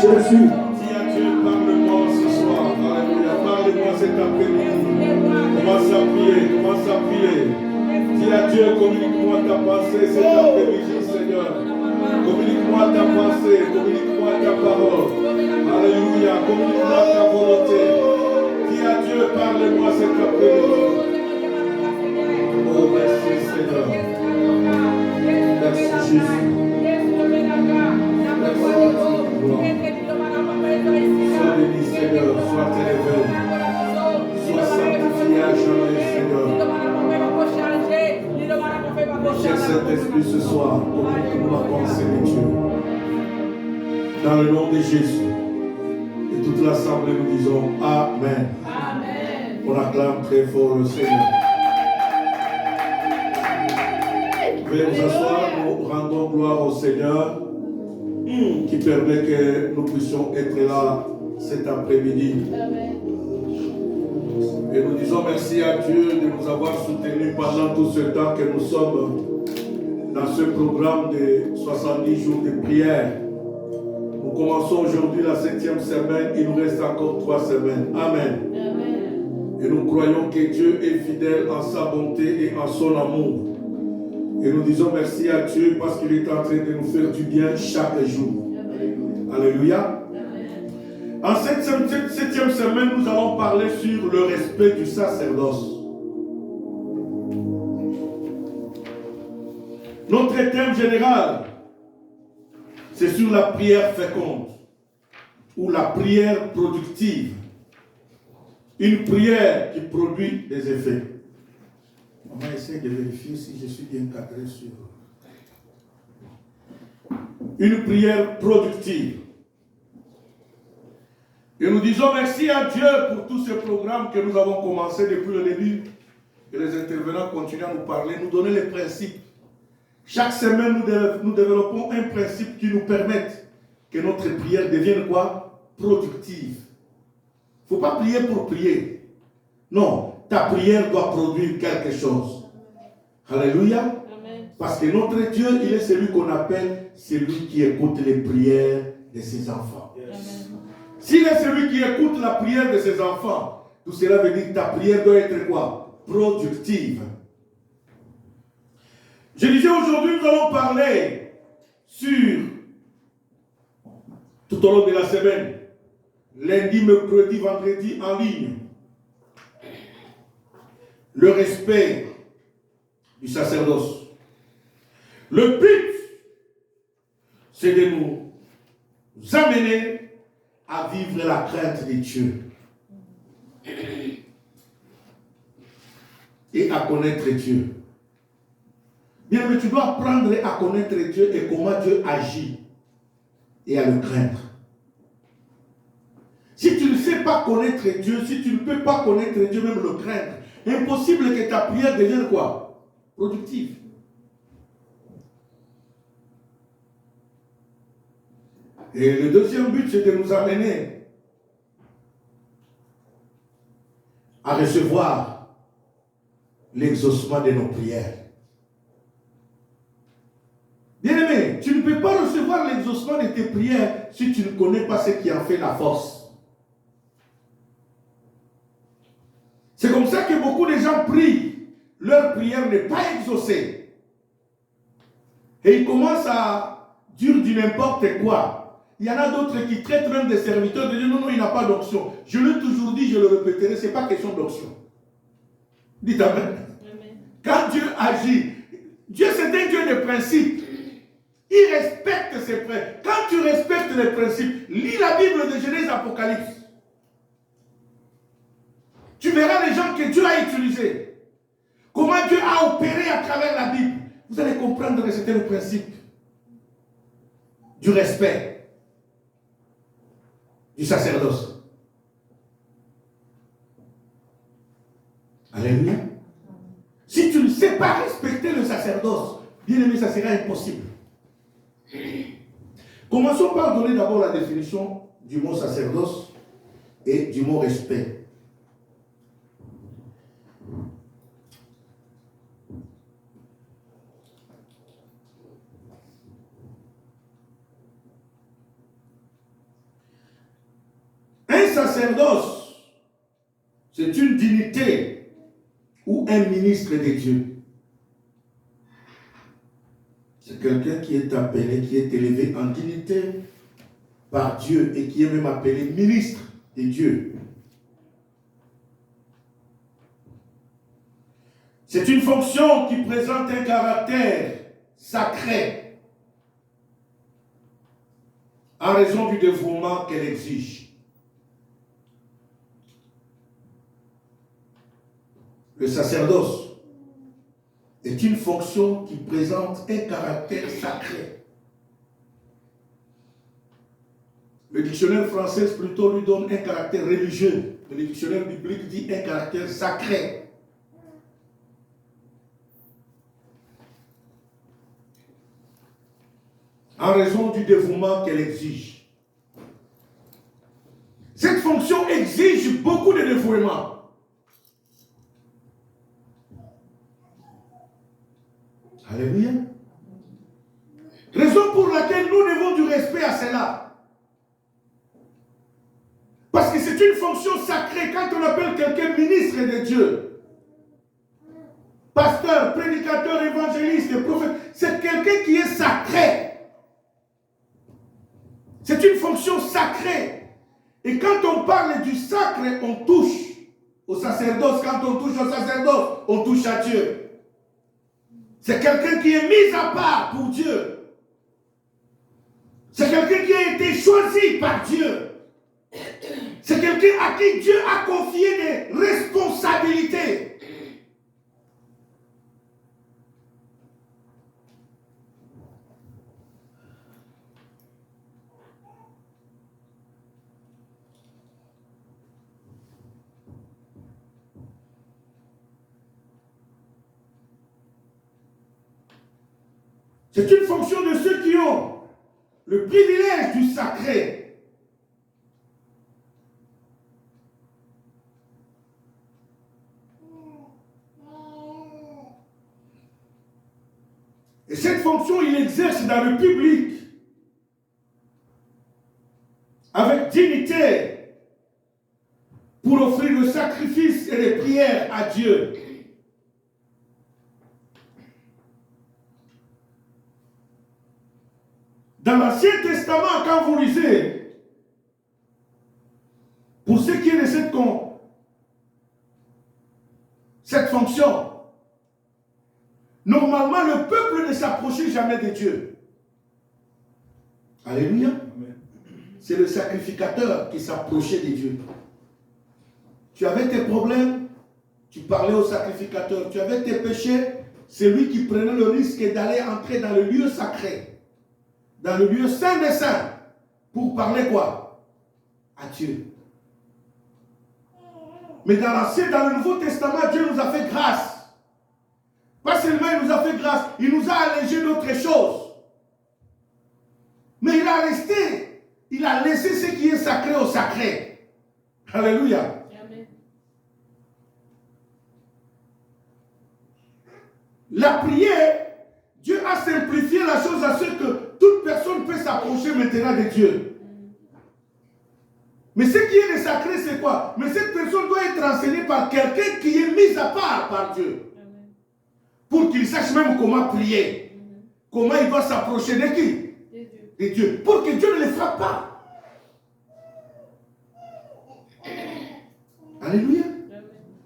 Jésus. Dis à Dieu, parle-moi ce soir. Alléluia. Parle-moi cet après-midi. Commence à prier. Commence à prier. Dis à Dieu, communique-moi ta pensée cet après-midi, Seigneur. Communique-moi ta pensée. Communique-moi ta parole. Alléluia. Communique-moi ta volonté. Dis à Dieu, parle-moi cet après-midi. Oh, merci, Seigneur. Merci, Jésus. Sois béni, Seigneur, sois élevé, sois sanctifié à jamais, Seigneur. Cher Saint-Esprit, ce soir, communique-nous la pensée de Dieu. Dans le nom de Jésus, et toute l'assemblée, nous disons Amen. Amen. On acclame très fort le Seigneur. Veuillez vous asseoir, nous rendons gloire au Seigneur qui permet que nous puissions être là cet après-midi. Et nous disons merci à Dieu de nous avoir soutenus pendant tout ce temps que nous sommes dans ce programme de 70 jours de prière. Nous commençons aujourd'hui la 7e semaine, il nous reste encore 3 semaines. Amen. Et nous croyons que Dieu est fidèle en sa bonté et en son amour. Et nous disons merci à Dieu parce qu'il est en train de nous faire du bien chaque jour. Alléluia. En cette 7e semaine, nous allons parler sur le respect du sacerdoce. Notre thème général, c'est sur la prière féconde ou la prière productive. Une prière qui produit des effets. On va essayer de vérifier si je suis bien cadré sur. Une prière productive. Et nous disons merci à Dieu pour tous ces programmes que nous avons commencé depuis le début. Et les intervenants continuent à nous parler, nous donner les principes. Chaque semaine, nous développons un principe qui nous permette que notre prière devienne quoi? Productive. Il ne faut pas prier pour prier. Non, ta prière doit produire quelque chose. Alléluia. Amen. Parce que notre Dieu, il est celui qu'on appelle celui qui écoute les prières de ses enfants. Amen. S'il est celui qui écoute la prière de ses enfants, tout cela veut dire que ta prière doit être quoi? Productive. Je disais aujourd'hui, nous allons parler sur, tout au long de la semaine, lundi, mercredi, vendredi, en ligne, le respect du sacerdoce. Le but, c'est de nous amener à vivre la crainte de Dieu et à connaître Dieu. Bien, mais tu dois apprendre à connaître Dieu et comment Dieu agit et à le craindre. Si tu ne sais pas connaître Dieu, si tu ne peux pas connaître Dieu, même le craindre, impossible que ta prière devienne quoi? Productive. Et le deuxième but, c'est de nous amener à recevoir l'exaucement de nos prières. Bien-aimé, tu ne peux pas recevoir l'exaucement de tes prières si tu ne connais pas ce qui en fait la force. C'est comme ça que beaucoup de gens prient. Leur prière n'est pas exaucée. Et ils commencent à dire du n'importe quoi. Il y en a d'autres qui traitent même des serviteurs de Dieu. Non, il n'a pas d'onction. Je l'ai toujours dit, je le répéterai, ce n'est pas question d'onction. Dites Amen. Amen. Quand Dieu agit, Dieu c'est un Dieu de principes. Il respecte ses principes. Quand tu respectes les principes, lis la Bible de Genèse Apocalypse. Tu verras les gens que Dieu a utilisés. Comment Dieu a opéré à travers la Bible. Vous allez comprendre que c'était le principe du respect du sacerdoce. Alléluia. Si tu ne sais pas respecter le sacerdoce, bien aimé, ça sera impossible. Commençons par donner d'abord la définition du mot sacerdoce et du mot respect. sacerdoce, c'est une dignité ou un ministre de Dieu. C'est quelqu'un qui est appelé, qui est élevé en dignité par Dieu et qui est même appelé ministre de Dieu. C'est une fonction qui présente un caractère sacré en raison du dévouement qu'elle exige. Le sacerdoce est une fonction qui présente un caractère sacré. Le dictionnaire français plutôt lui donne un caractère religieux. Le dictionnaire biblique dit un caractère sacré. En raison du dévouement qu'elle exige. Cette fonction exige beaucoup de dévouement. Alléluia. Raison pour laquelle nous devons du respect à cela. Parce que c'est une fonction sacrée. Quand on appelle quelqu'un ministre de Dieu, pasteur, prédicateur, évangéliste, prophète, c'est quelqu'un qui est sacré. C'est une fonction sacrée. Et quand on parle du sacre, on touche au sacerdoce. Quand on touche au sacerdoce, on touche à Dieu. C'est quelqu'un qui est mis à part pour Dieu. C'est quelqu'un qui a été choisi par Dieu. C'est quelqu'un à qui Dieu a confié des responsabilités. C'est une fonction de ceux qui ont le privilège du sacré. Et cette fonction, il exerce dans le public, avec dignité, pour offrir le sacrifice et les prières à Dieu. Dans l'Ancien Testament, quand vous lisez, pour ce qui est de cette fonction, normalement, le peuple ne s'approchait jamais de Dieu. Alléluia. C'est le sacrificateur qui s'approchait de Dieu. Tu avais tes problèmes, tu parlais au sacrificateur. Tu avais tes péchés, c'est lui qui prenait le risque d'aller entrer dans le lieu sacré. Dans le lieu saint des saints, pour parler quoi? À Dieu. Mais dans le Nouveau Testament, Dieu nous a fait grâce. Pas seulement il nous a fait grâce, il nous a allégé d'autres choses. Mais il a laissé ce qui est sacré au sacré. Alléluia. Amen. La prière, Dieu a simplifié la chose à ce que toute personne peut s'approcher maintenant de Dieu. Mais ce qui est de sacré, c'est quoi? Mais cette personne doit être enseignée par quelqu'un qui est mis à part par Dieu. Pour qu'il sache même comment prier. Comment il doit s'approcher de qui? De Dieu. Pour que Dieu ne le frappe pas. Alléluia.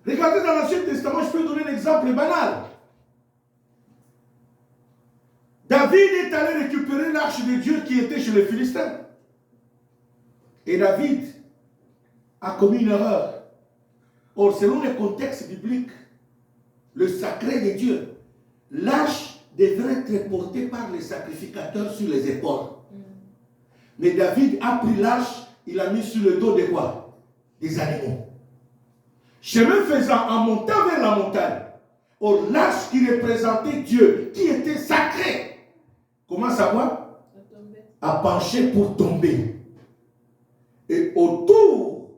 Regardez dans l'Ancien Testament, je peux donner un exemple banal. David est allé récupérer l'arche de Dieu qui était chez les Philistins. Et David a commis une erreur. Or, selon le contexte biblique, le sacré de Dieu, l'arche devrait être portée par les sacrificateurs sur les épaules. Mais David a pris l'arche, il l'a mis sur le dos de quoi? Des animaux. Chemin faisant, en montant vers la montagne, or l'arche qui représentait Dieu, qui était sacré, comment savoir? A penché pour tomber. Et autour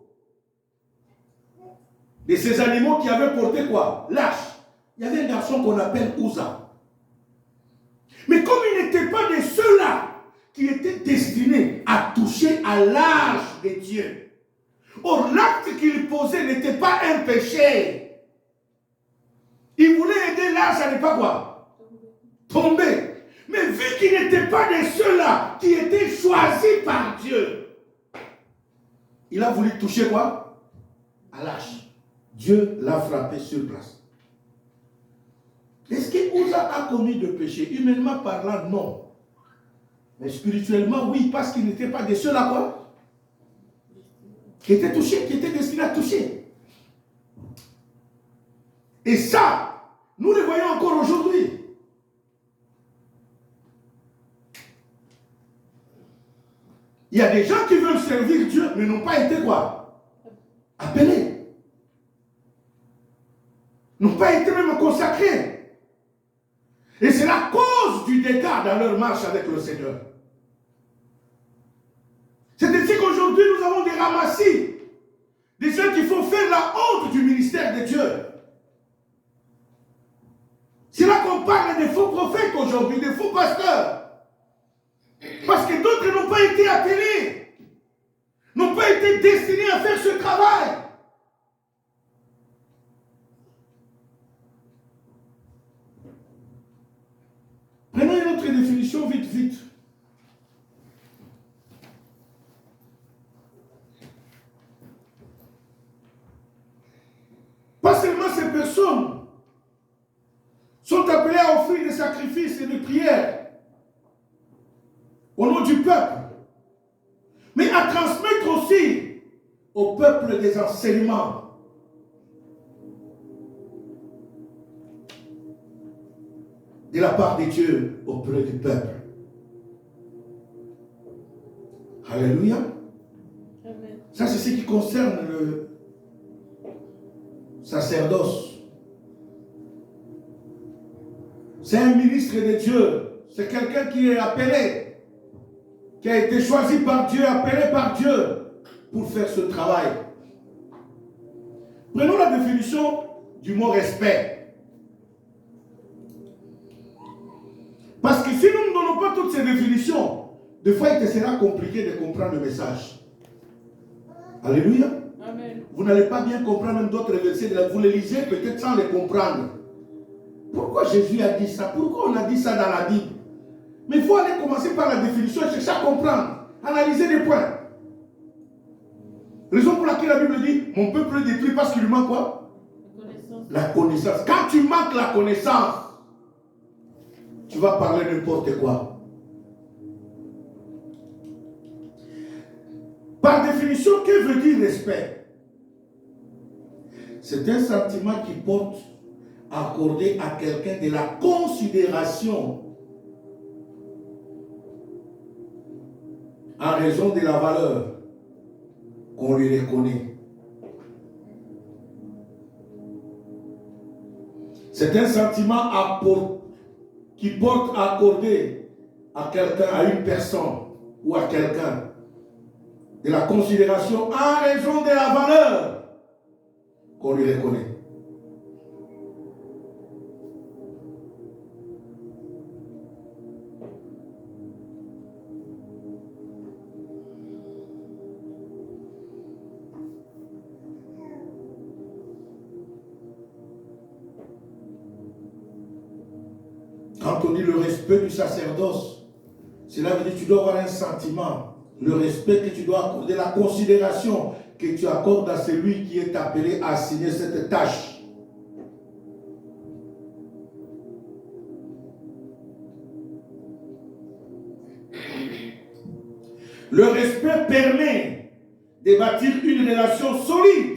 de ces animaux qui avaient porté quoi? L'arche. Il y avait un garçon qu'on appelle Uza. Mais comme il n'était pas de ceux-là qui étaient destinés à toucher à l'arche de Dieu, Or, l'acte qu'il posait n'était pas un péché. Il voulait aider l'âge à ne pas quoi? Tomber. Mais vu qu'il n'était pas de ceux-là qui étaient choisis par Dieu, il a voulu toucher quoi? À l'âge. Dieu l'a frappé sur place. Est-ce que Uza a commis de péché? Humainement parlant, non. Mais spirituellement, oui, parce qu'il n'était pas de ceux-là quoi? Qui étaient touchés, qui étaient destinés à toucher. Et ça, nous le voyons encore aujourd'hui. Il y a des gens qui veulent servir Dieu, mais n'ont pas été quoi? Appelés. N'ont pas été même consacrés. Et c'est la cause du dégât dans leur marche avec le Seigneur. C'est ainsi qu'aujourd'hui nous avons des ramassis, des gens qui font faire la honte du ministère de Dieu. C'est là qu'on parle des faux prophètes aujourd'hui, des faux pasteurs. Parce que d'autres n'ont pas été appelés, n'ont pas été destinés à faire ce travail. Prenons une autre définition vite, vite. Pas seulement ces personnes sont appelées à offrir des sacrifices et des prières au nom du peuple, mais à transmettre aussi au peuple des enseignements. De la part de Dieu auprès du peuple. Alléluia. Amen. Ça, c'est ce qui concerne le sacerdoce. C'est un ministre de Dieu. C'est quelqu'un qui est appelé, qui a été choisi par Dieu, appelé par Dieu pour faire ce travail. Prenons la définition du mot respect. Parce que si nous ne donnons pas toutes ces définitions, des fois il te sera compliqué de comprendre le message. Alléluia. Amen. Vous n'allez pas bien comprendre même d'autres versets, vous les lisez peut-être sans les comprendre. Pourquoi Jésus a dit ça? Pourquoi on a dit ça dans la Bible? Mais il faut aller commencer par la définition et chercher à comprendre, analyser les points. Raison pour laquelle la Bible dit, mon peuple est détruit parce qu'il lui manque quoi? La connaissance. Quand tu manques la connaissance, tu vas parler n'importe quoi. Par définition, que veut dire respect? C'est un sentiment qui porte à accorder à quelqu'un de la considération en raison de la valeur qu'on lui reconnaît. C'est un sentiment qui porte à accorder à quelqu'un, à une personne ou à quelqu'un de la considération en raison de la valeur qu'on lui reconnaît. Quand on dit le respect du sacerdoce, cela veut dire que tu dois avoir un sentiment, le respect que tu dois accorder, la considération que tu accordes à celui qui est appelé à assigner cette tâche. Le respect permet de bâtir une relation solide.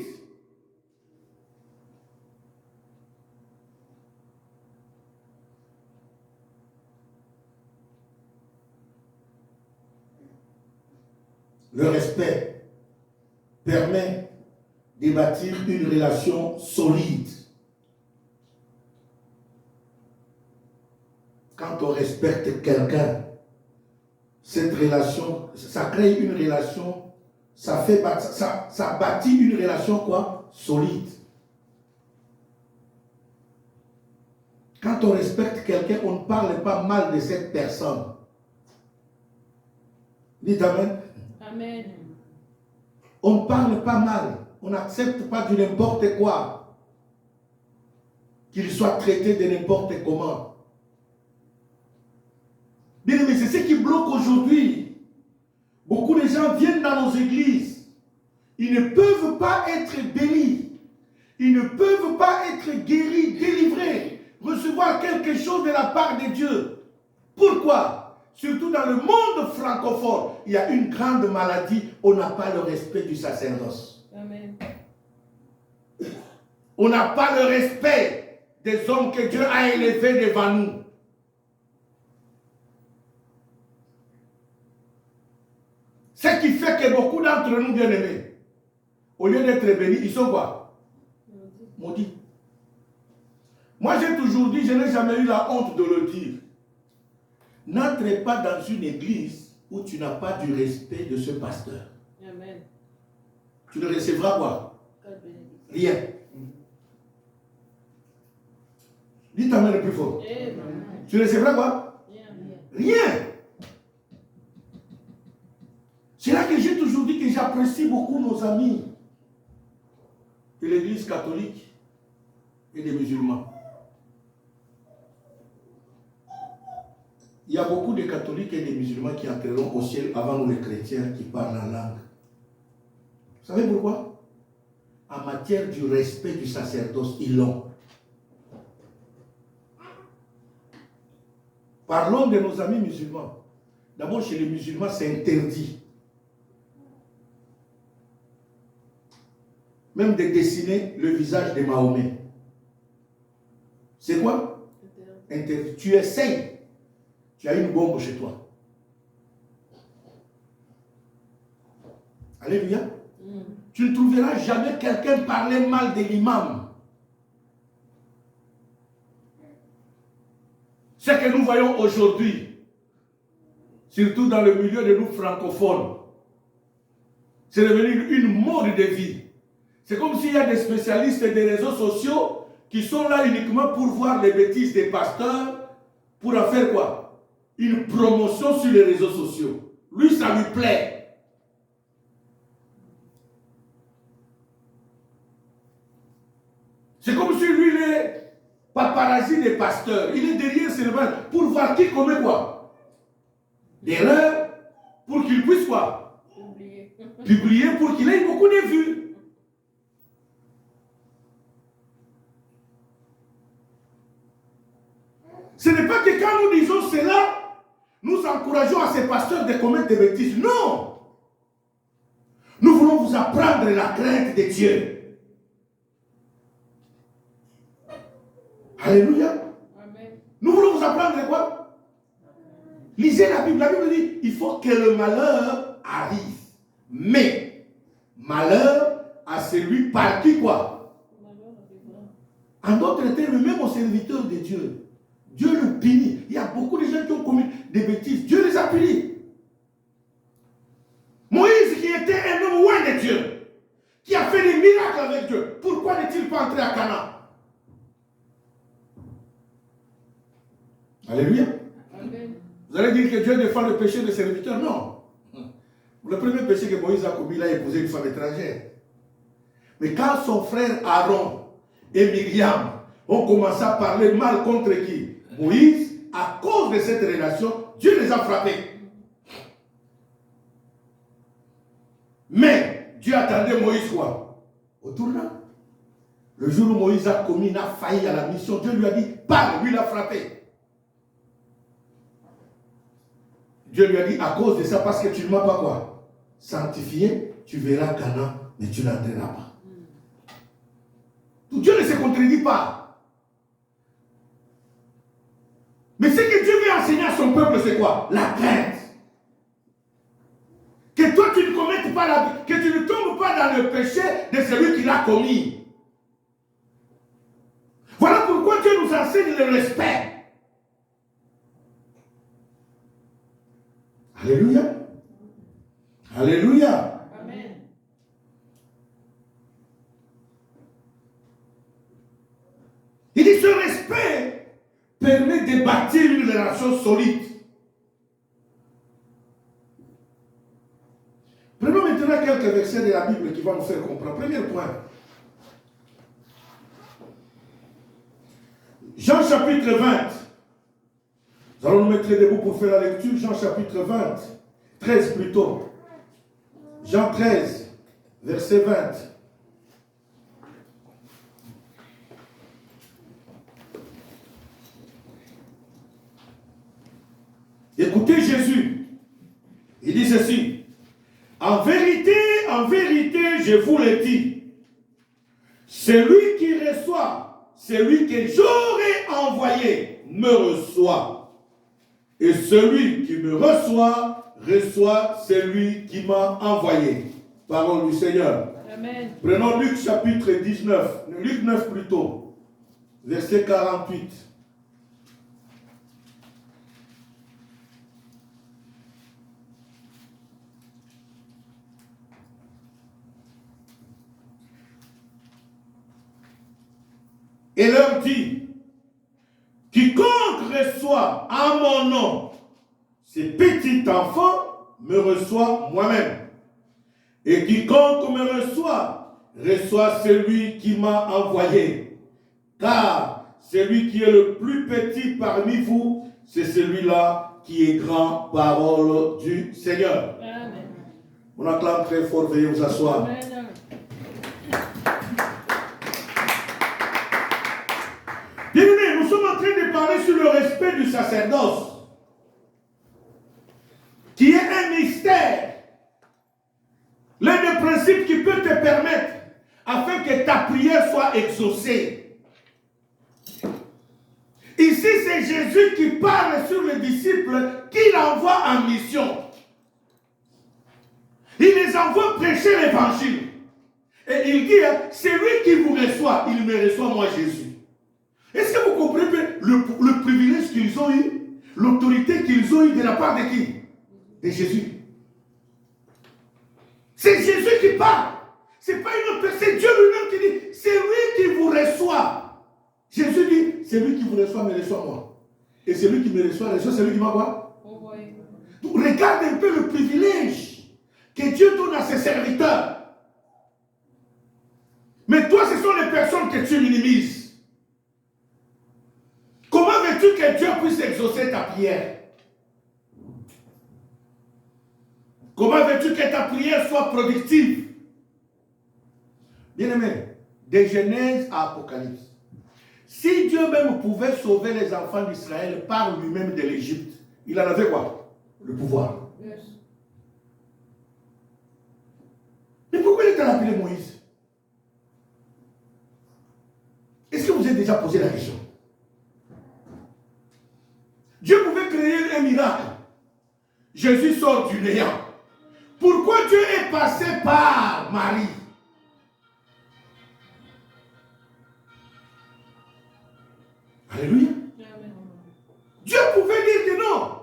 Le respect permet de bâtir une relation solide. Quand on respecte quelqu'un, cette relation, ça crée une relation, ça bâtit une relation quoi? Solide. Quand on respecte quelqu'un, on ne parle pas mal de cette personne. Dites Amen. Amen. On ne parle pas mal. On n'accepte pas du n'importe quoi. Qu'il soit traité de n'importe comment. Bien aimé, c'est ce qui bloque aujourd'hui. Beaucoup de gens viennent dans nos églises. Ils ne peuvent pas être bénis. Ils ne peuvent pas être guéris, délivrés, recevoir quelque chose de la part de Dieu. Pourquoi? Surtout dans le monde francophone, il y a une grande maladie. On n'a pas le respect du sacerdoce. Amen. On n'a pas le respect des hommes que Dieu a élevés devant nous. Ce qui fait que beaucoup d'entre nous, bien-aimés, au lieu d'être bénis, ils sont quoi? Maudits. Moi, j'ai toujours dit, je n'ai jamais eu la honte de le dire. N'entre pas dans une église où tu n'as pas du respect de ce pasteur. Amen. Tu ne recevras quoi? Rien. Dis ta main le plus fort. Amen. Tu recevras quoi? Rien. C'est là que j'ai toujours dit que j'apprécie beaucoup nos amis de l'église catholique et des musulmans. Il y a beaucoup de catholiques et de musulmans qui entreront au ciel avant nous les chrétiens qui parlent la langue. Vous savez pourquoi? En matière du respect du sacerdoce, ils l'ont. Parlons de nos amis musulmans. D'abord, chez les musulmans, c'est interdit. Même de dessiner le visage de Mahomet. C'est quoi? Interdit. Tu essayes. Tu as une bombe chez toi. Alléluia. Tu ne trouveras jamais quelqu'un parler mal de l'imam. Ce que nous voyons aujourd'hui, surtout dans le milieu de nous francophones, c'est devenu une mode de vie. C'est comme s'il y a des spécialistes des réseaux sociaux qui sont là uniquement pour voir les bêtises des pasteurs, pour en faire quoi? Une promotion sur les réseaux sociaux. Lui, ça lui plaît. C'est comme si lui, il est paparazzi des pasteurs. Il est derrière seulement pour voir qui commet quoi? L'erreur, pour qu'il puisse quoi? Publier pour qu'il ait beaucoup de vues. Ce n'est pas que quand nous disons cela, nous encourageons à ces pasteurs de commettre des bêtises. Non! Nous voulons vous apprendre la crainte de Dieu. Alléluia. Amen. Nous voulons vous apprendre quoi? Lisez la Bible. La Bible dit, il faut que le malheur arrive. Mais, malheur à celui par qui quoi? En d'autres termes, même aux serviteurs de Dieu. Dieu le punit. Il y a beaucoup de gens qui ont commis des bêtises. Dieu les a punis. Moïse, qui était un homme loin de Dieu, qui a fait des miracles avec Dieu, pourquoi n'est-il pas entré à Canaan? Alléluia. Amen. Vous allez dire que Dieu défend le péché des serviteurs? Non. Le premier péché que Moïse a commis, il a épousé une femme étrangère. Mais quand son frère Aaron et Myriam ont commencé à parler mal contre qui? Moïse, à cause de cette relation, Dieu les a frappés. Mais Dieu attendait Moïse quoi? Au tournant. Le jour où Moïse a commis, il a failli à la mission, Dieu lui a dit, parle, lui l'a frappé. Dieu lui a dit, à cause de ça, parce que tu ne m'as pas quoi? Sanctifié, tu verras Canaan, mais tu n'entreras pas. Dieu ne se contredit pas. Mais ce que Dieu veut enseigner à son peuple, c'est quoi? La crainte. Que toi, tu ne commettes pas que tu ne tombes pas dans le péché de celui qui l'a commis. Voilà pourquoi Dieu nous enseigne le respect. Alléluia. Alléluia. Amen. Il dit ce respect permet de bâtir une relation solide. Prenons maintenant quelques versets de la Bible qui vont nous faire comprendre. Premier point. Jean chapitre 20. Nous allons nous mettre debout pour faire la lecture. Jean chapitre 20. 13 plutôt. Jean 13, verset 20. Écoutez Jésus. Il dit ceci. En vérité, je vous le dis. Celui qui reçoit, celui que j'aurai envoyé, me reçoit. Et celui qui me reçoit, reçoit celui qui m'a envoyé. Parole du Seigneur. Amen. Prenons Luc chapitre 19, Luc 9 plutôt, verset 48. Et leur dit, quiconque reçoit à mon nom ces petits enfants me reçoit moi-même. Et quiconque me reçoit, reçoit celui qui m'a envoyé. Car celui qui est le plus petit parmi vous, c'est celui-là qui est grand. Parole du Seigneur. Amen. On acclame très fort, veuillez vous asseoir. Amen. Bien-aimés, nous sommes en train de parler sur le respect du sacerdoce, qui est un mystère. L'un des principes qui peut te permettre, afin que ta prière soit exaucée. Ici, c'est Jésus qui parle sur les disciples qu'il envoie en mission. Il les envoie prêcher l'évangile. Et il dit, c'est lui qui vous reçoit, il me reçoit moi Jésus. Est-ce que vous comprenez le privilège qu'ils ont eu, l'autorité qu'ils ont eu de la part de qui? De Jésus. C'est Jésus qui parle. Ce n'est pas une autre personne, c'est Dieu lui-même qui dit, c'est lui qui vous reçoit. Jésus dit, c'est lui qui vous reçoit, me reçoit moi. Et celui qui me reçoit, celui qui m'a quoi? Donc, regarde un peu le privilège que Dieu donne à ses serviteurs. Mais toi, ce sont les personnes que tu minimises. Comment veux-tu que Dieu puisse exaucer ta prière? Comment veux-tu que ta prière soit productive? Bien-aimé, de Genèse à Apocalypse, si Dieu même pouvait sauver les enfants d'Israël par lui-même de l'Égypte, il en avait quoi? Le pouvoir. Yes. Mais pourquoi il t'a appelé Moïse? Est-ce que vous avez déjà posé la question? Dieu pouvait créer un miracle. Jésus sort du néant. Pourquoi Dieu est passé par Marie? Alléluia. Dieu pouvait dire que non.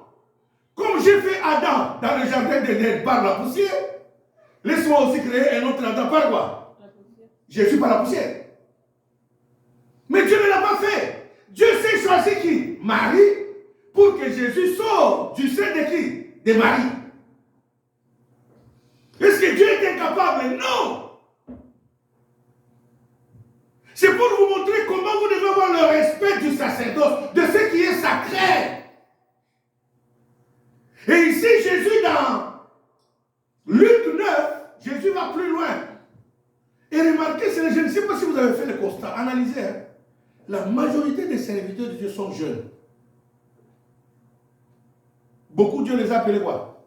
Comme j'ai fait Adam dans le jardin d'Éden par la poussière, laisse-moi aussi créer un autre Adam par quoi? Jésus par la poussière. Mais Dieu ne l'a pas fait. Dieu s'est choisi qui? Marie, pour que Jésus sorte du sein de qui? De Marie. Est-ce que Dieu est incapable? Non. C'est pour vous montrer comment vous devez avoir le respect du sacerdoce, de ce qui est sacré. Et ici, Jésus, dans Luc 9, Jésus va plus loin. Et remarquez, je ne sais pas si vous avez fait le constat, analysez. Hein. La majorité des serviteurs de Dieu sont jeunes. Beaucoup Dieu les a appelés quoi?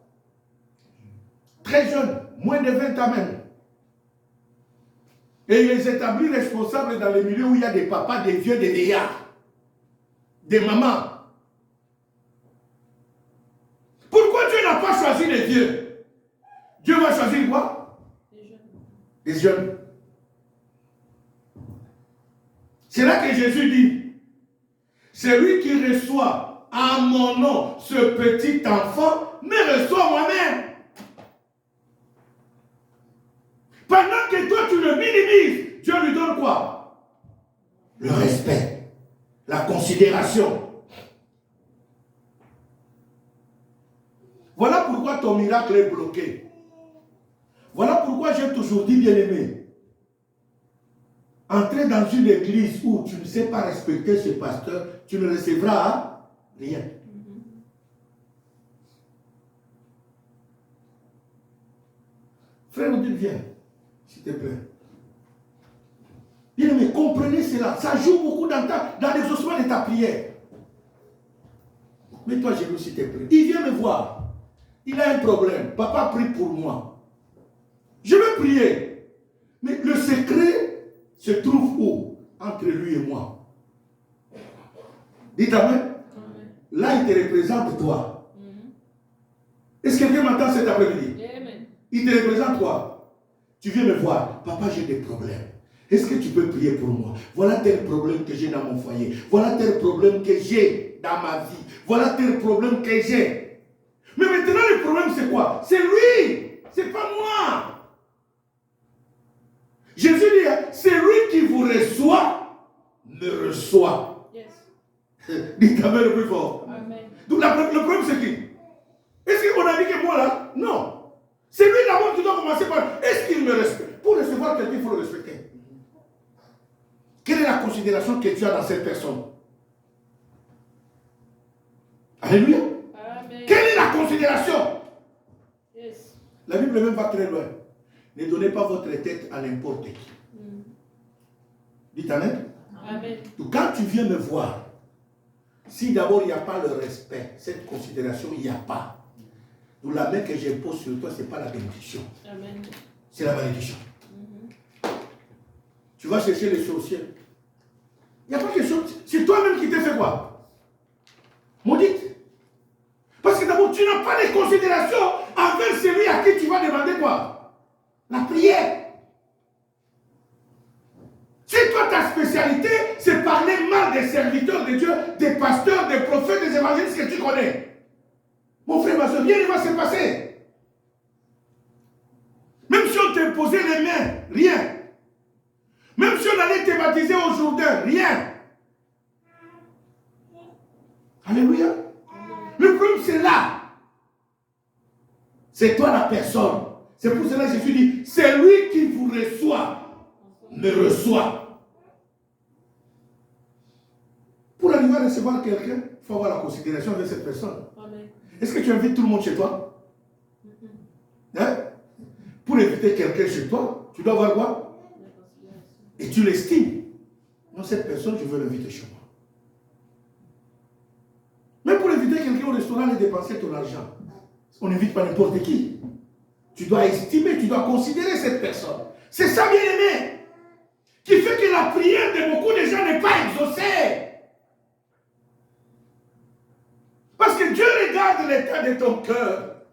Très jeunes, moins de 20 ans même. Et il les établit responsables dans les milieux où il y a des papas, des vieux, des vieillards, des mamans. Pourquoi Dieu n'a pas choisi les vieux? Dieu va choisir quoi? Les jeunes. C'est là que Jésus dit, celui qui reçoit à mon nom ce petit enfant me reçoit moi-même. Pendant que toi tu le minimises, Dieu lui donne quoi? Le respect, la considération. Voilà pourquoi ton miracle est bloqué. moi j'ai toujours dit, bien aimé, entrer dans une église où tu ne sais pas respecter ce pasteur, tu ne recevras rien. Frère Odile, viens, s'il te plaît. Bien aimé, comprenez cela. Ça joue beaucoup dans l'exaucement de ta prière. Mets-toi genoux, s'il te plaît. Il vient me voir. Il a un problème. Papa prie pour moi. Je vais prier. Mais le secret se trouve où? Entre lui et moi. Dites amen. Là, il te représente toi. Est-ce que quelqu'un m'entend cet après-midi? Il te représente toi. Tu viens me voir. Papa, j'ai des problèmes. Est-ce que tu peux prier pour moi? Voilà tel problème que j'ai dans mon foyer. Voilà tel problème que j'ai dans ma vie. Voilà tel problème que j'ai. Mais maintenant, le problème, c'est quoi? C'est lui. C'est pas moi. Jésus dit, c'est lui qui vous reçoit, me reçoit. Yes. Dites amen le plus fort. Amen. Donc le problème, c'est qui? Est-ce qu'on a dit que moi là? Non. C'est lui d'abord qui doit commencer par, est-ce qu'il me respecte? Pour recevoir quelqu'un, il faut le respecter. Quelle est la considération que tu as dans cette personne? Alléluia. Amen. Quelle est la considération? Yes. La Bible même va très loin. Ne donnez pas votre tête à n'importe qui. Dites amen. Amen. Donc quand tu viens me voir, si d'abord il n'y a pas le respect, cette considération, il n'y a pas. Donc la main que j'impose sur toi, ce n'est pas la bénédiction. Amen. C'est la malédiction. Tu vas chercher les sorciers. Il n'y a pas de chose. C'est toi-même qui t'es fait quoi? Maudite. Parce que d'abord, tu n'as pas de considération envers celui à qui tu vas demander quoi? La prière. Si toi, ta spécialité, c'est parler mal des serviteurs de Dieu, des pasteurs, des prophètes, des évangélistes que tu connais. Mon frère, ma soeur, rien ne va se passer. Même si on t'imposait les mains, rien. Même si on allait te baptiser au Jourdain, rien. Alléluia. Le problème, c'est là. C'est toi la personne. C'est pour cela que Jésus dit, c'est lui qui vous reçoit, me reçoit. Pour arriver à recevoir quelqu'un, il faut avoir la considération de cette personne. Est-ce que tu invites tout le monde chez toi? Hein? Pour inviter quelqu'un chez toi, tu dois avoir quoi? Et tu l'estimes. Non, cette personne, je veux l'inviter chez moi. Même pour inviter quelqu'un au restaurant et dépenser ton argent, on n'invite pas n'importe qui. Tu dois estimer, tu dois considérer cette personne. C'est ça, bien aimé, qui fait que la prière de beaucoup de gens n'est pas exaucée. Parce que Dieu regarde l'état de ton cœur.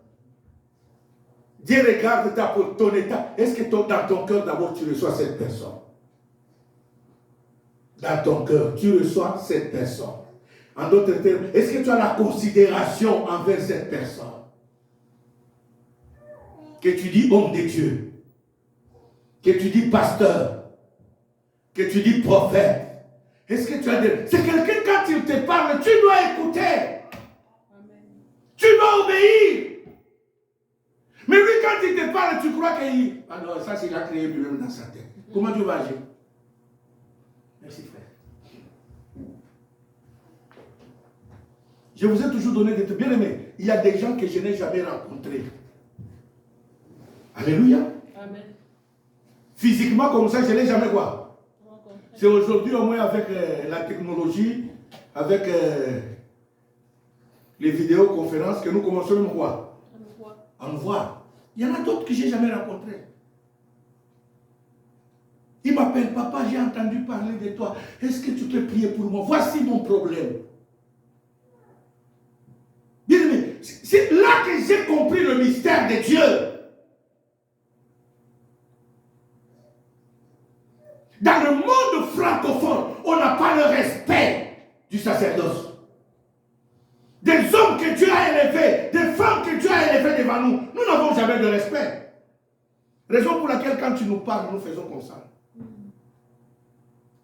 Dieu regarde ton état. Est-ce que dans ton cœur, d'abord, tu reçois cette personne? Dans ton cœur, tu reçois cette personne. En d'autres termes, est-ce que tu as la considération envers cette personne? Que tu dis homme de Dieu, que tu dis pasteur, que tu dis prophète. Est-ce que tu as des... C'est quelqu'un, quand il te parle, tu dois écouter. Amen. Tu dois obéir. Mais lui, quand il te parle, tu crois qu'il... Ah non, ça, c'est qu'il a créé lui-même dans sa tête. Comment tu vas agir? Merci, frère. Je vous ai toujours donné des trucs. Bien aimés, il y a des gens que je n'ai jamais rencontrés. Alléluia. Amen. Physiquement comme ça, je n'ai jamais quoi. C'est aujourd'hui au moins avec la technologie, avec les vidéoconférences que nous commençons même quoi? À nous voir. Il y en a d'autres que je n'ai jamais rencontrés. Il m'appelle, papa, j'ai entendu parler de toi. Est-ce que tu peux prier pour moi? Voici mon problème. Bien aimé, c'est là que j'ai compris le mystère de Dieu. Dans le monde francophone, on n'a pas le respect du sacerdoce. Des hommes que Dieu a élevés, des femmes que Dieu a élevées devant nous, nous n'avons jamais de respect. Raison pour laquelle quand tu nous parles, nous faisons comme ça.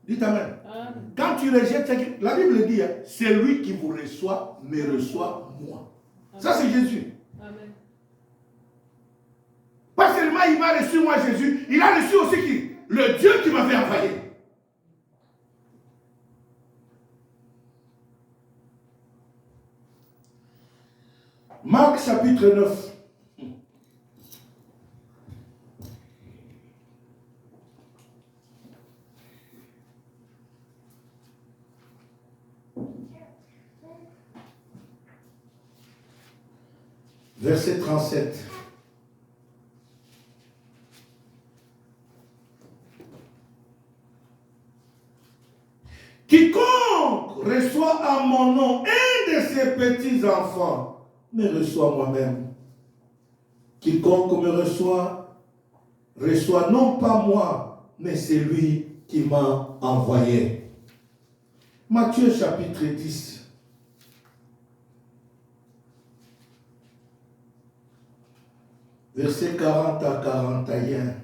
Dites amen. Amen. Quand tu rejettes, la Bible dit, c'est lui qui vous reçoit, me reçoit moi. Amen. Ça c'est Jésus. Amen. Pas seulement il m'a reçu moi Jésus, il a reçu aussi qui? Le Dieu qui m'avait envoyé. Marc chapitre 9. Verset 37. Quiconque reçoit à mon nom un de ces petits enfants me reçoit moi-même. Quiconque me reçoit, reçoit non pas moi, mais c'est lui qui m'a envoyé. Matthieu chapitre 10. Verset 40 à 41.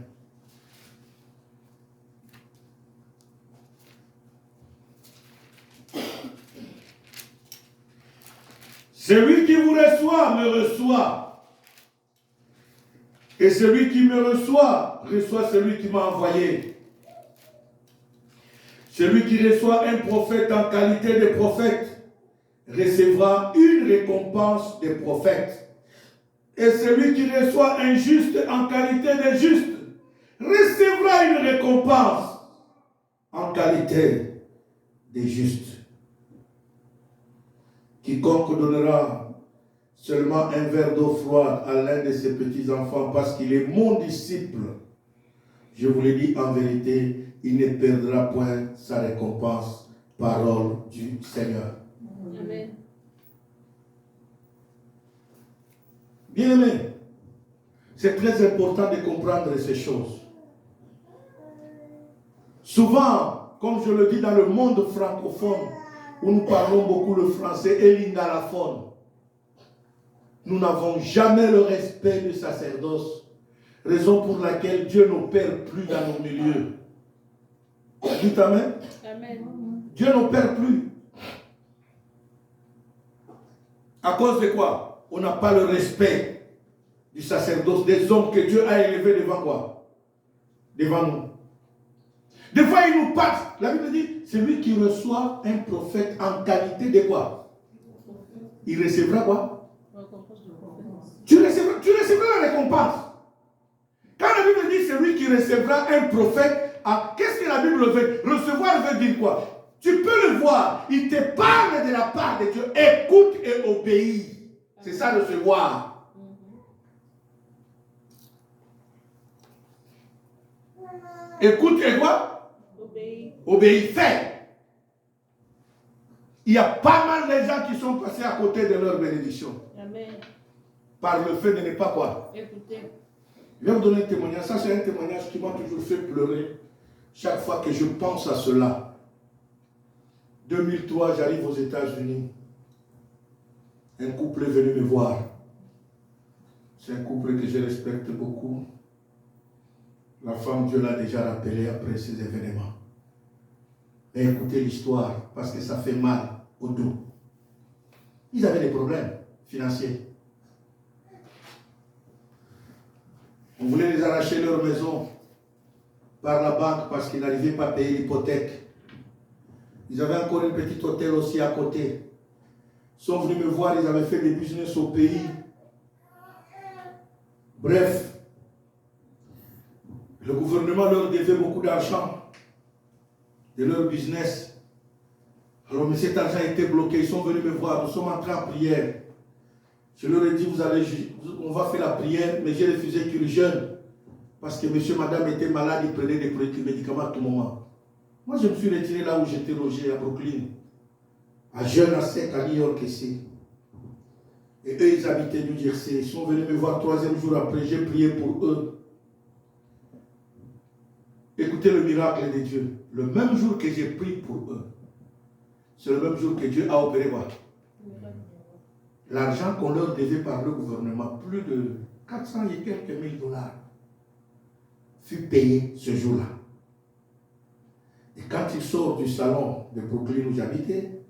Celui qui vous reçoit me reçoit. Et celui qui me reçoit, reçoit celui qui m'a envoyé. Celui qui reçoit un prophète en qualité de prophète recevra une récompense de prophète. Et celui qui reçoit un juste en qualité de juste recevra une récompense en qualité de juste. Quiconque donnera seulement un verre d'eau froide à l'un de ses petits-enfants parce qu'il est mon disciple, je vous le dis en vérité, il ne perdra point sa récompense. Parole du Seigneur. Amen. Bien-aimés, c'est très important de comprendre ces choses. Souvent, comme je le dis dans le monde francophone, où nous parlons beaucoup le français et l'ingalaphone, nous n'avons jamais le respect du sacerdoce, raison pour laquelle Dieu n'opère plus dans nos milieux. Dites Amen. Amen. Dieu n'opère plus. À cause de quoi? On n'a pas le respect du sacerdoce, des hommes que Dieu a élevés devant quoi? Devant nous. Des fois, il nous passe. La Bible dit, celui qui reçoit un prophète en qualité de quoi? Il recevra quoi? Tu recevras la récompense. Quand la Bible dit celui qui recevra un prophète, qu'est-ce que la Bible veut? Recevoir veut dire quoi? Tu peux le voir. Il te parle de la part de Dieu. Écoute et obéis. C'est ça, recevoir. Écoute et quoi? Obéis. Fais. Il y a pas mal de gens qui sont passés à côté de leur bénédiction. Amen. Par le fait de ne pas quoi? Écouter. Je vais vous donner un témoignage. Ça, c'est un témoignage qui m'a toujours fait pleurer chaque fois que je pense à cela. 2003, j'arrive aux États-Unis. Un couple est venu me voir. C'est un couple que je respecte beaucoup. La femme, Dieu l'a déjà rappelé après ces événements. Et écoutez l'histoire, parce que ça fait mal au dos. Ils avaient des problèmes financiers. On voulait les arracher leur maison par la banque parce qu'ils n'arrivaient pas à payer l'hypothèque. Ils avaient encore un petit hôtel aussi à côté. Ils sont venus me voir, ils avaient fait des business au pays. Bref, le gouvernement leur devait beaucoup d'argent de leur business. Alors, mais cet argent était bloqué. Ils sont venus me voir. Nous sommes entrés en prière. Je leur ai dit, on va faire la prière, mais j'ai refusé qu'ils jeûnent. Parce que monsieur, madame était malade, ils prenaient des médicaments à tout moment. Moi, je me suis retiré là où j'étais logé, à Brooklyn. À jeûne, à sec, à New York ici. Et eux, ils habitaient New Jersey. Ils sont venus me voir 3e jour après. J'ai prié pour eux. Écoutez le miracle de Dieu. Le même jour que j'ai prié pour eux, c'est le même jour que Dieu a opéré quoi? L'argent qu'on leur devait par le gouvernement, plus de 400 et quelques mille dollars, fut payé ce jour-là. Et quand ils sortent du salon de Brooklyn où j'habitais,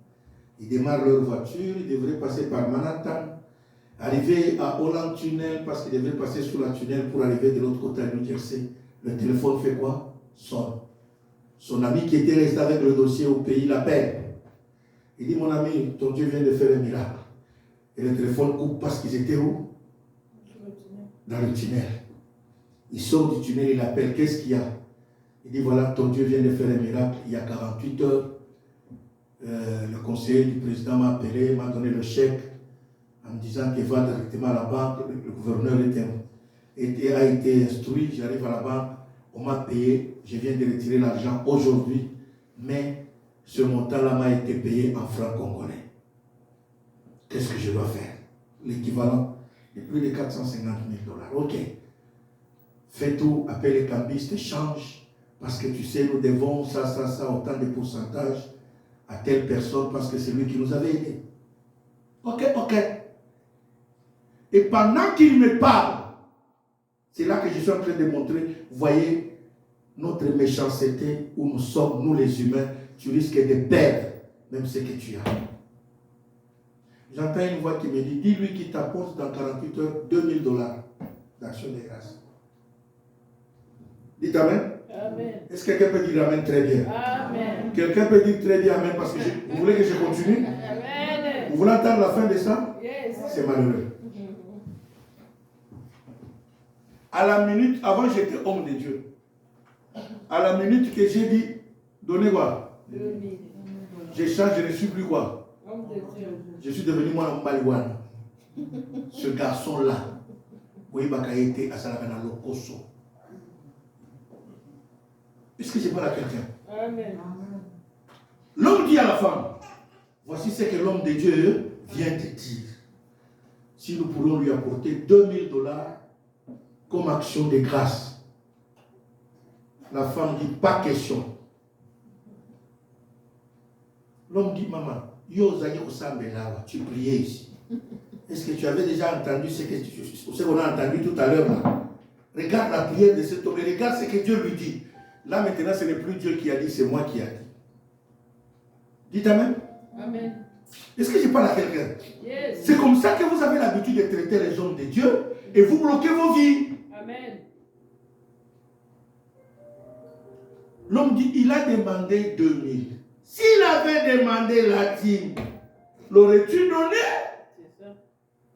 ils démarrent leur voiture, ils devraient passer par Manhattan, Arrivé à Holland Tunnel, parce qu'il devait passer sous la tunnel pour arriver de l'autre côté à New Jersey, le téléphone fait quoi? Sonne. Son ami qui était resté avec le dossier au pays l'appelle. Il dit, mon ami, ton Dieu vient de faire un miracle. Et le téléphone coupe parce qu'ils étaient où? Dans le tunnel. Il sort du tunnel, il appelle, qu'est-ce qu'il y a? Il dit, voilà, ton Dieu vient de faire un miracle. Il y a 48 heures, le conseiller du président m'a appelé, m'a donné le chèque en me disant qu'il va directement à la banque. Le gouverneur a été instruit, j'arrive à la banque, on m'a payé, je viens de retirer l'argent aujourd'hui, mais ce montant-là m'a été payé en francs congolais. Qu'est-ce que je dois faire? L'équivalent de plus de 450 000 $. Ok. Fais tout, appelle les cambistes, change, parce que tu sais, nous devons ça, autant de pourcentage à telle personne, parce que c'est lui qui nous avait aidés. Ok. Et pendant qu'il me parle, c'est là que je suis en train de montrer, voyez, notre méchanceté, où nous sommes, nous les humains, tu risques de perdre même ce que tu as. J'entends une voix qui me dit, dis-lui qu'il t'apporte dans 48 heures 2 000 $ d'action de grâce. Dites Amen. Amen. Est-ce que quelqu'un peut dire Amen très bien? Amen. Quelqu'un peut dire très bien Amen parce que vous voulez que je continue? Amen. Vous voulez entendre la fin de ça? Yes. C'est malheureux. À la minute, avant j'étais homme de Dieu. À la minute que j'ai dit, donnez quoi? J'échange, je ne suis plus quoi? Je suis devenu moi un marijuana. Ce garçon-là, oui, Bakaïté, à Salamana Lokoso. Est-ce que je parle à quelqu'un? Amen. L'homme dit à la femme, voici ce que l'homme de Dieu vient de dire. Si nous pourrions lui apporter 2 000 $ comme action de grâce. La femme dit, pas question. L'homme dit, maman, tu priais ici. Est-ce que tu avais déjà entendu ce qu'on a entendu tout à l'heure là? Regarde la prière de cet homme et regarde ce que Dieu lui dit. Là maintenant, ce n'est plus Dieu qui a dit, c'est moi qui a dit. Dites Amen. Amen. Est-ce que je parle à quelqu'un? Yes. C'est comme ça que vous avez l'habitude de traiter les hommes de Dieu et vous bloquez vos vies. Amen. L'homme dit, il a demandé 2 000. S'il avait demandé la dîme, l'aurais-tu donné? C'est ça.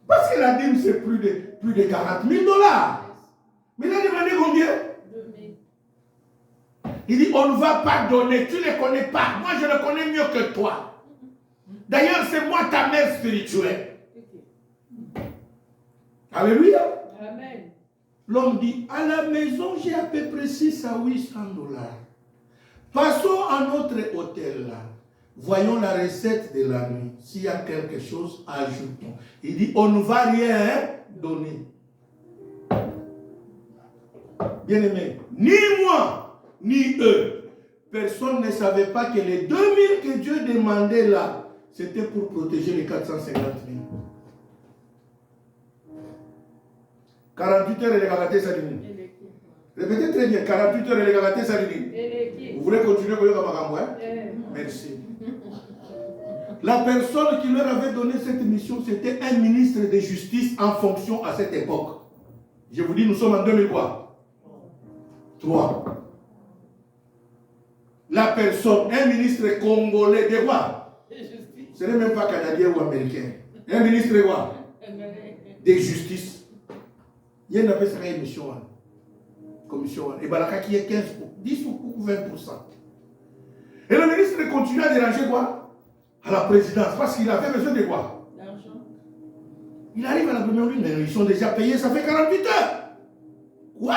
Parce que la dîme, c'est plus de 40 000 $. Mais il a demandé combien? 2 000. Il dit, on ne va pas donner, tu ne les connais pas. Moi, je le connais mieux que toi. D'ailleurs, c'est moi ta mère spirituelle. Alléluia. Amen. L'homme dit, à la maison, j'ai à peu près 600 à 800 $. Passons à notre hôtel là. Voyons la recette de la nuit. S'il y a quelque chose, ajoutons. Il dit, on ne va rien donner. Bien aimé, ni moi, ni eux, personne ne savait pas que les 2 000 que Dieu demandait là, c'était pour protéger les 450 000. 48 heures et les garatés salini. Répétez très bien, 48 heures et les garatés salini. Vous voulez continuer comme Magambo, hein? Merci. La personne qui leur avait donné cette mission, c'était un ministre de justice en fonction à cette époque. Je vous dis, nous sommes en 2000 quoi? 3. La personne, un ministre congolais de quoi? Ce n'est même pas canadien ou américain. Un ministre de quoi? De justice. Il y a une mission. Commission. Et Balaka qui est 15, 10 ou 20%. Et le ministre continue à déranger quoi? À la présidence. Parce qu'il avait besoin de quoi? L'argent. Il arrive à la première ligne, mais ils sont déjà payés, ça fait 48 heures. Quoi?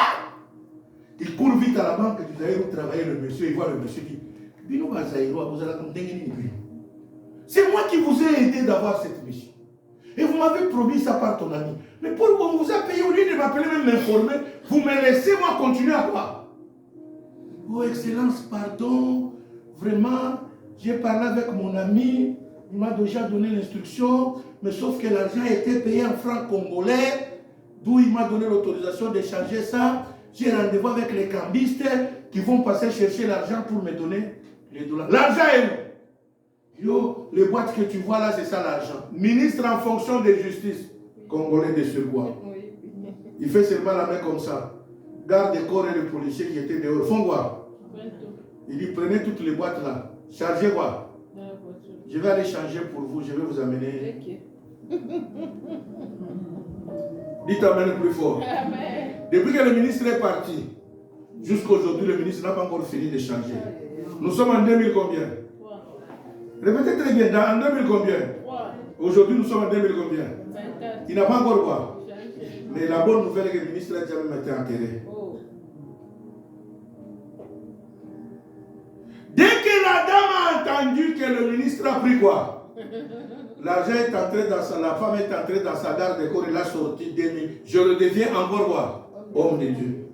Il court vite à la banque, il dit, où travailler le monsieur, il voit le monsieur qui dit, c'est moi qui vous ai aidé d'avoir cette mission. Et vous m'avez promis ça par ton ami. Mais pourquoi on vous a payé au lieu de m'appeler même m'informer, vous me laissez moi continuer à quoi? Oh Excellence, pardon, vraiment, j'ai parlé avec mon ami, il m'a déjà donné l'instruction, mais sauf que l'argent a été payé en francs congolais, d'où il m'a donné l'autorisation d'échanger ça. J'ai rendez-vous avec les cambistes qui vont passer chercher l'argent pour me donner les $. L'argent est où? Yo, les boîtes que tu vois là, c'est ça l'argent. Ministre en fonction de justice. Congolais de ce bois. Oui. Il fait seulement la main comme ça. Garde des corps et les policiers qui étaient dehors. Font quoi? Il dit prenez toutes les boîtes là. Chargez quoi? Dans la voiture. Je vais aller changer pour vous. Je vais vous amener. Ok. Dites amen plus fort. Amen. Depuis que le ministre est parti, jusqu'à aujourd'hui, le ministre n'a pas encore fini de changer. Nous sommes en 2000 combien? 3. Répétez très bien. En 2000 combien? 3. Aujourd'hui, nous sommes en 2000 combien? 24. Il n'a pas encore quoi? Changé. Mais la bonne nouvelle est que le ministre a déjà même été enterré. Oh. Dès que la dame a entendu que le ministre a pris quoi? L'argent est entré dans sa... La femme est entrée dans sa garde de corps et l'a sorti 2000. Je redeviens encore quoi? Homme de Dieu.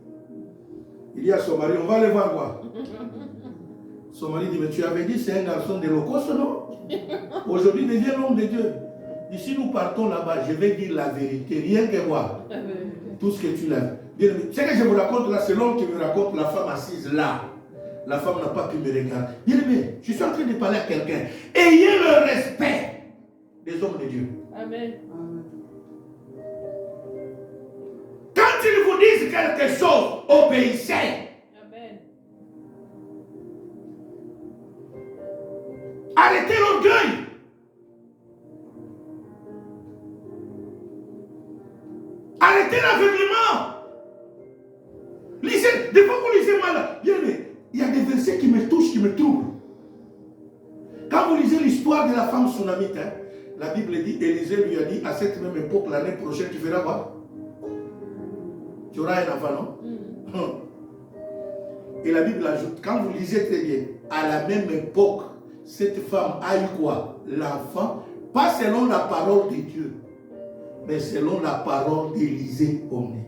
Il dit à son mari, on va aller voir quoi? Son mari dit, mais tu avais dit c'est un garçon de l'Holocauste, non? Aujourd'hui, devient l'homme de Dieu. D'ici nous partons là-bas, je vais dire la vérité, rien que moi. Tout ce que tu l'as. Ce que je vous raconte là, c'est l'homme qui me raconte la femme assise là. La femme n'a pas pu me regarder. Bien aimé, je suis en train de parler à quelqu'un. Ayez le respect des hommes de Dieu. Amen. Quand ils vous disent quelque chose, obéissez. Amen. Arrêtez l'orgueil. Arrêtez l'aveuglement. Lisez, des fois vous lisez mal. Bien aimé, il y a des versets qui me touchent, qui me troublent. Quand vous lisez l'histoire de la femme sunamite, la Bible dit, Élisée lui a dit, à cette même époque, l'année prochaine, tu feras quoi? Tu auras un enfant, non? Et la Bible ajoute, quand vous lisez très bien, à la même époque, cette femme a eu quoi? L'enfant, pas selon la parole de Dieu, mais selon la parole d'Élisée, homme de Dieu.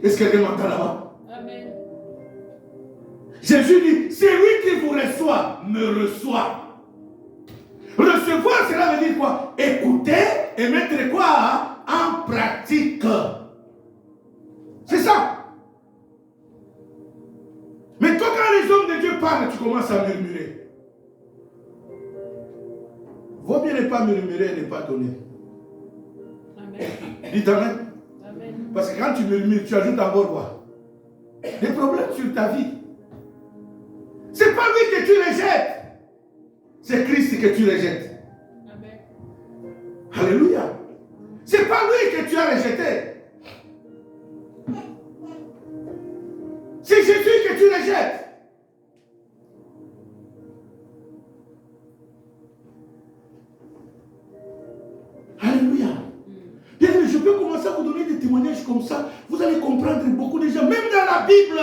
Est-ce que quelqu'un m'entend là-bas? Amen. Jésus dit, c'est lui qui vous reçoit, me reçoit. Recevoir, cela veut dire quoi? Écouter et mettre quoi en pratique. C'est ça. Mais toi, quand les hommes de Dieu parlent, tu commences à murmurer. Vaut mieux ne pas murmurer et ne pas donner. Amen. Dites amen. Amen. Parce que quand tu murmures, tu ajoutes encore quoi? Des problèmes sur ta vie. C'est pas lui que tu rejettes. C'est Christ que tu rejettes. Amen. Alléluia. C'est pas lui que tu as rejeté. C'est Jésus que tu rejettes. Alléluia. Bien, je peux commencer à vous donner des témoignages comme ça. Vous allez comprendre beaucoup de gens, même dans la Bible.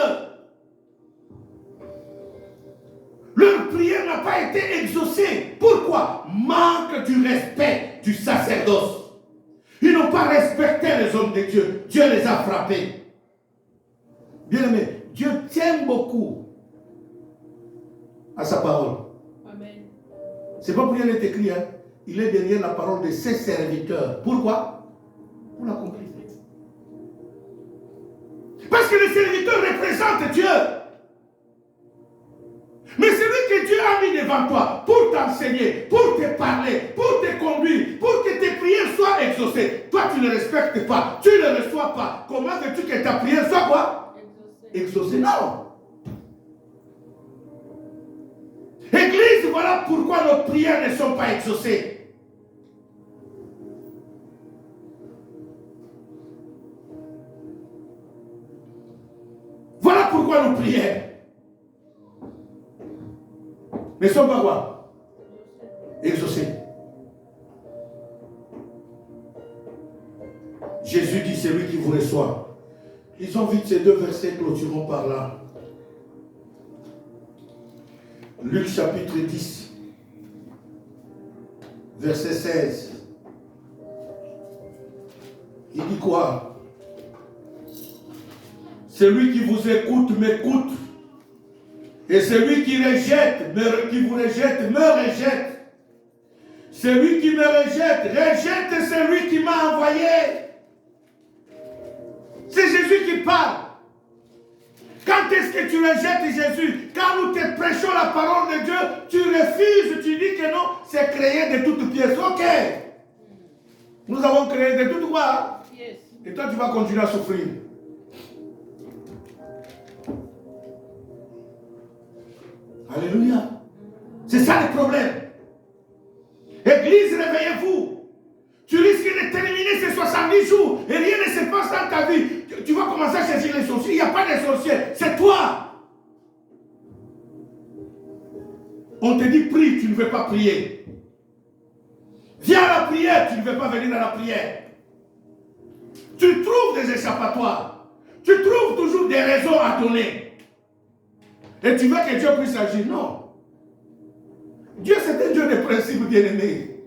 Leur prière n'a pas été exaucée. Pourquoi? Manque du respect du sacerdoce. Ils n'ont pas respecté les hommes de Dieu. Dieu les a frappés. Bien aimé, Dieu tient beaucoup à sa parole. Amen. C'est pas pour rien qu'il est écrit, hein. Il est derrière la parole de ses serviteurs. Pourquoi? Pour la compris. Parce que les serviteurs représentent Dieu. Mais celui que Dieu a mis devant toi pour t'enseigner, pour te parler, pour te conduire, pour que tes prières soient exaucées, toi tu ne respectes pas, tu ne reçois pas. Comment veux-tu que ta prière soit quoi? Exaucée. Non. Église, voilà pourquoi nos prières ne sont pas exaucées. Voilà pourquoi nos prières ne sont pas quoi? Exaucées. Jésus dit, c'est lui qui vous reçoit. Lisons vite ces deux versets, clôturons par là. Luc chapitre 10, verset 16. Il dit quoi? Celui qui vous écoute m'écoute. Et celui qui vous rejette, me rejette. Celui qui me rejette, rejette celui qui m'a envoyé. C'est Jésus qui parle. Quand est-ce que tu rejettes Jésus, quand nous te prêchons la parole de Dieu, tu refuses, tu dis que non, c'est créé de toutes pièces. Ok. Nous avons créé de toutes quoi? Yes. Et toi, tu vas continuer à souffrir. Alléluia. C'est ça le problème. Église, réveillez-vous. Tu risques de terminer ces 70 jours et rien ne se passe dans ta vie. Tu vas commencer à chercher les sorciers. Il n'y a pas de sorciers, c'est toi. On te dit prie, tu ne veux pas prier. Viens à la prière, tu ne veux pas venir à la prière. Tu trouves des échappatoires. Tu trouves toujours des raisons à donner. Et tu veux que Dieu puisse agir. Non. Dieu, c'est un Dieu de principe bien-aimé.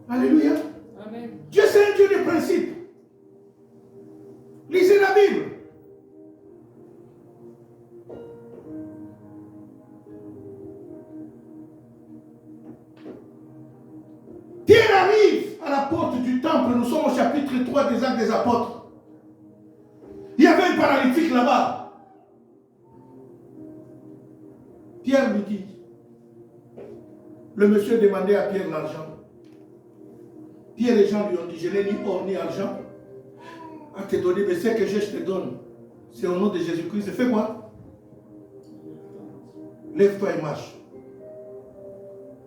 Alléluia. Amen. Dieu, c'est un Dieu de principe. Lisez la Bible. Pierre arrive à la porte du temple. Nous sommes au chapitre 3 des Actes des Apôtres. Il y avait un paralytique là-bas. Pierre lui dit, le monsieur demandait à Pierre l'argent. Pierre et Jean lui ont dit, je n'ai ni or ni argent à te donner, mais ce que je te donne, c'est au nom de Jésus-Christ. Fais quoi? Lève-toi et marche.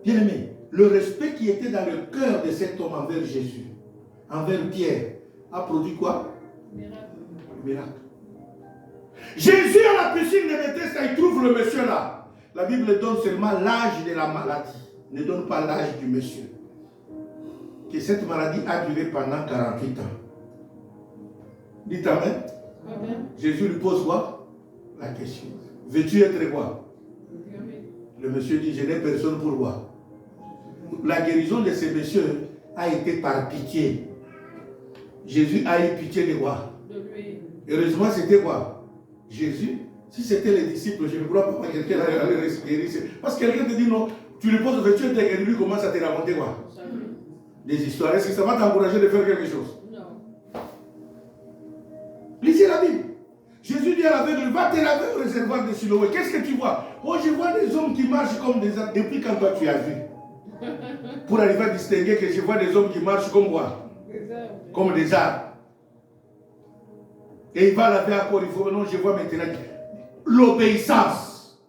Bien aimé, le respect qui était dans le cœur de cet homme envers Jésus, envers Pierre, a produit quoi? Miracle. Miracle. Jésus à la piscine de Bethesda, il trouve le monsieur là. La Bible donne seulement l'âge de la maladie, ne donne pas l'âge du monsieur. Que cette maladie a duré pendant 48 ans. Dites Amen. Amen. Jésus lui pose quoi? La question. Veux-tu être quoi? Amen. Le monsieur dit, je n'ai personne pour voir. La guérison de ce monsieur a été par pitié. Jésus a eu pitié de quoi? De lui. Heureusement, c'était quoi? Jésus. Si c'était les disciples, je ne crois pas que quelqu'un allait guérir. Parce que quelqu'un te dit non, tu lui poses, veux-tu être guéri, lui commence à te raconter quoi? Des histoires. Est-ce que ça va t'encourager de faire quelque chose? Non. Lisez la Bible. Jésus dit à l'aveugle, va te laver au réservoir de Siloé. Qu'est-ce que tu vois? Oh, je vois des hommes qui marchent comme des arbres. Depuis quand toi tu as vu? Pour arriver à distinguer que je vois des hommes qui marchent comme quoi? Comme des arbres. Et il va laver encore, il faut, non, je vois maintenant l'obéissance.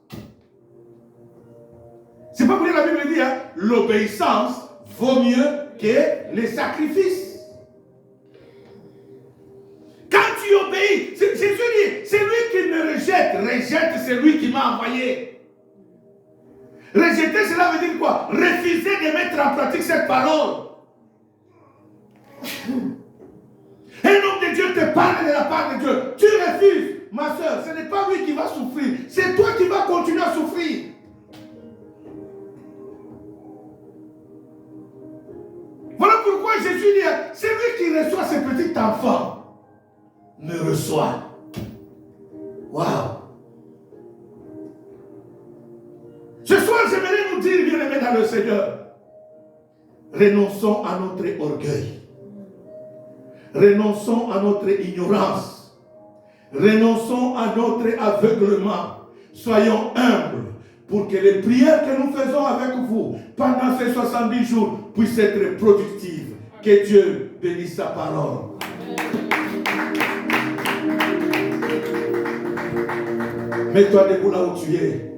C'est pas pour que la Bible dit, hein, l'obéissance vaut mieux que les sacrifices. Quand tu obéis, Jésus dit, c'est lui qui me rejette, c'est lui qui m'a envoyé. Rejeter, cela veut dire quoi? Refuser de mettre en pratique cette parole. Un homme de Dieu te parle de la part de Dieu. Tu refuses, ma soeur, ce n'est pas lui qui va souffrir, c'est toi qui vas continuer à souffrir. Voilà pourquoi Jésus dit, celui qui reçoit ses petits enfants me reçoit. Waouh! Ce soir, j'aimerais nous dire, bien-aimés dans le Seigneur, renonçons à notre orgueil. Renonçons à notre ignorance. Renonçons à notre aveuglement. Soyons humbles pour que les prières que nous faisons avec vous pendant ces 70 jours puissent être productives. Que Dieu bénisse sa parole. Mets-toi debout là où tu es.